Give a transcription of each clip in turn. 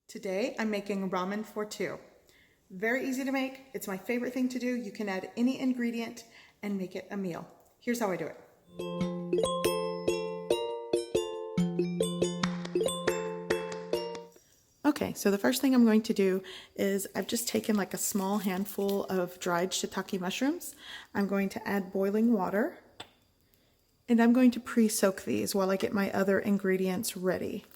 Today I'm making ramen for two. Very easy to make. It's my favorite thing to do. You can add any ingredient and make it a meal. Here's how I do it. Okay, so the first thing I'm going to do is I've just taken like a small handful of dried shiitake mushrooms. I'm going to add boiling water and I'm going to pre-soak these while I get my other ingredients ready.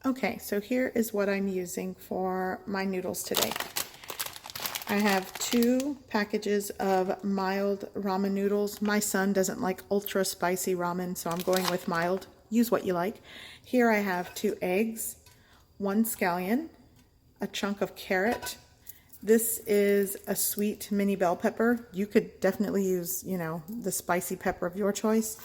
Okay, so here is what I'm using for my noodles today. I have 2 packages of mild ramen noodles. My son doesn't like ultra spicy ramen, so I'm going with mild. Use what you like. Here I have 2 eggs, 1 scallion, a chunk of carrot. This is a sweet mini bell pepper. You could definitely use, the spicy pepper of your choice.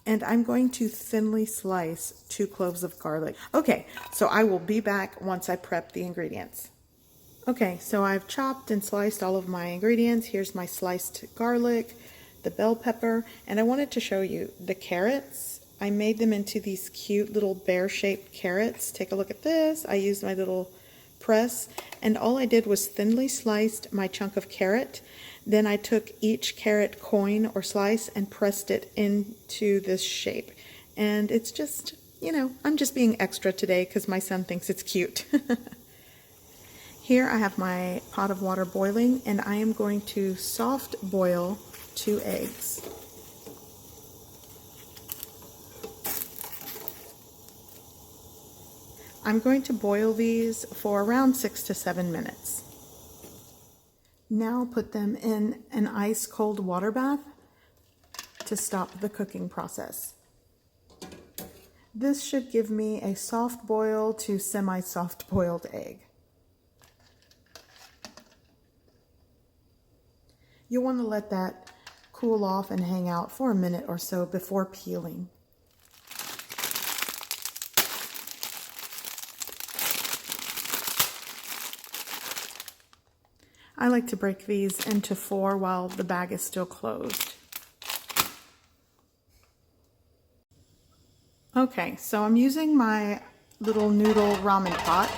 And I'm going to thinly slice 2 cloves of garlic. Okay, so I will be back once I prep the ingredients. Okay, so I've chopped and sliced all of my ingredients. Here's my sliced garlic, the bell pepper, and I wanted to show you the carrots. I made them into these cute little bear-shaped carrots. Take a look at this. I used my little press, and all I did was thinly sliced my chunk of carrot. Then I took each carrot coin or slice and pressed it into this shape. And it's just, I'm just being extra today because my son thinks it's cute. Here I have my pot of water boiling and I am going to soft boil 2 eggs. I'm going to boil these for around 6 to 7 minutes. Now put them in an ice cold water bath to stop the cooking process. This should give me a soft boil to semi-soft boiled egg. You'll want to let that cool off and hang out for a minute or so before peeling. I like to break these into 4 while the bag is still closed. Okay, so I'm using my little noodle ramen pot.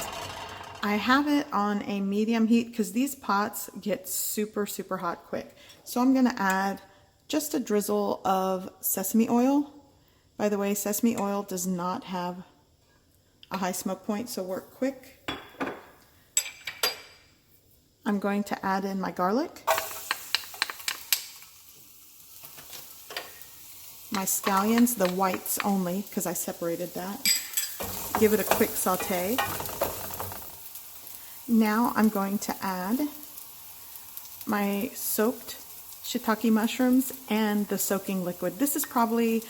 I have it on a medium heat because these pots get super, super hot quick. So I'm going to add just a drizzle of sesame oil. By the way, sesame oil does not have a high smoke point, so work quick. I'm going to add in my garlic, my scallions, the whites only because I separated that. Give it a quick saute. Now I'm going to add my soaked shiitake mushrooms and the soaking liquid. This is probably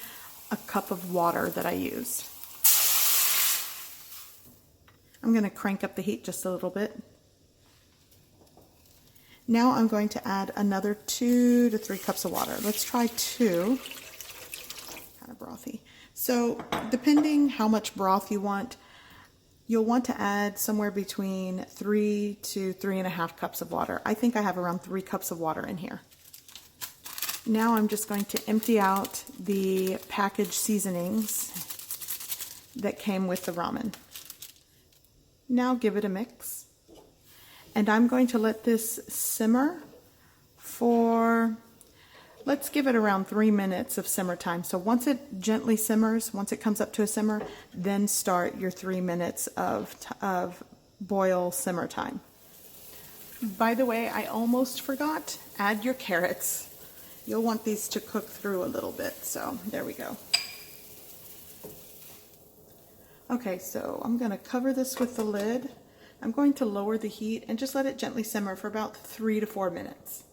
a cup of water that I used. I'm going to crank up the heat just a little bit. Now I'm going to add another 2 to 3 cups of water. Let's try 2. Kind of brothy. So depending how much broth you want, you'll want to add somewhere between 3 to 3.5 cups of water. I think I have around 3 cups of water in here. Now I'm just going to empty out the packaged seasonings that came with the ramen. Now give it a mix. And I'm going to let this simmer for, let's give it around 3 minutes of simmer time. So once it gently simmers, once it comes up to a simmer, then start your 3 minutes of boil simmer time. By the way, I almost forgot, add your carrots. You'll want these to cook through a little bit, so there we go. Okay, so I'm going to cover this with the lid. I'm going to lower the heat and just let it gently simmer for about 3 to 4 minutes.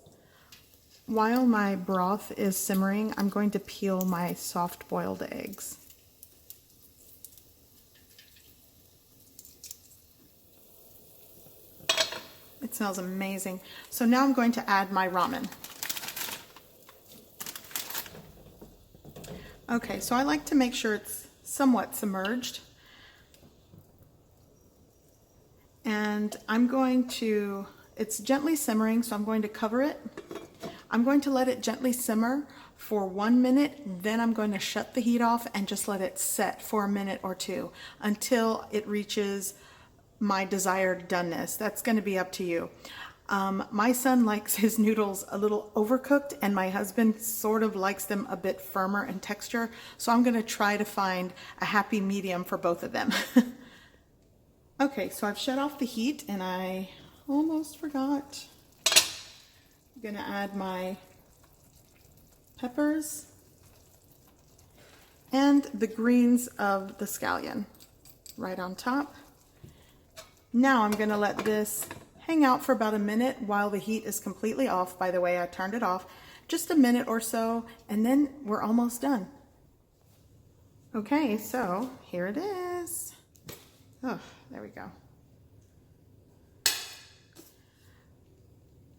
While my broth is simmering, I'm going to peel my soft boiled eggs. It smells amazing. So now I'm going to add my ramen. Okay, so I like to make sure it's somewhat submerged. And it's gently simmering, so I'm going to cover it. I'm going to let it gently simmer for 1 minute, then I'm going to shut the heat off and just let it set for a minute or two until it reaches my desired doneness. That's going to be up to you. My son likes his noodles a little overcooked, and my husband sort of likes them a bit firmer in texture. So I'm going to try to find a happy medium for both of them. Okay, so I've shut off the heat, and I almost forgot. I'm going to add my peppers and the greens of the scallion right on top. Now I'm going to let this hang out for about a minute while the heat is completely off. By the way, I turned it off. Just a minute or so, and then we're almost done. Okay, so here it is. Oh, there we go.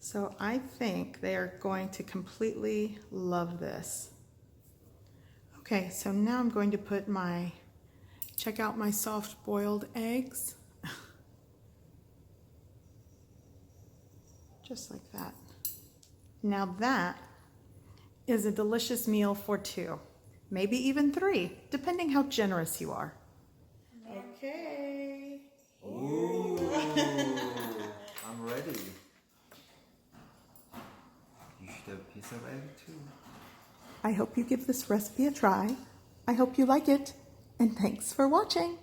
So I think they are going to completely love this. Okay, so now I'm going to check out my soft boiled eggs. Just like that. Now that is a delicious meal for 2, maybe even 3, depending how generous you are. Okay. Ooh, I'm ready. You should have a piece of egg too. I hope you give this recipe a try. I hope you like it, and thanks for watching.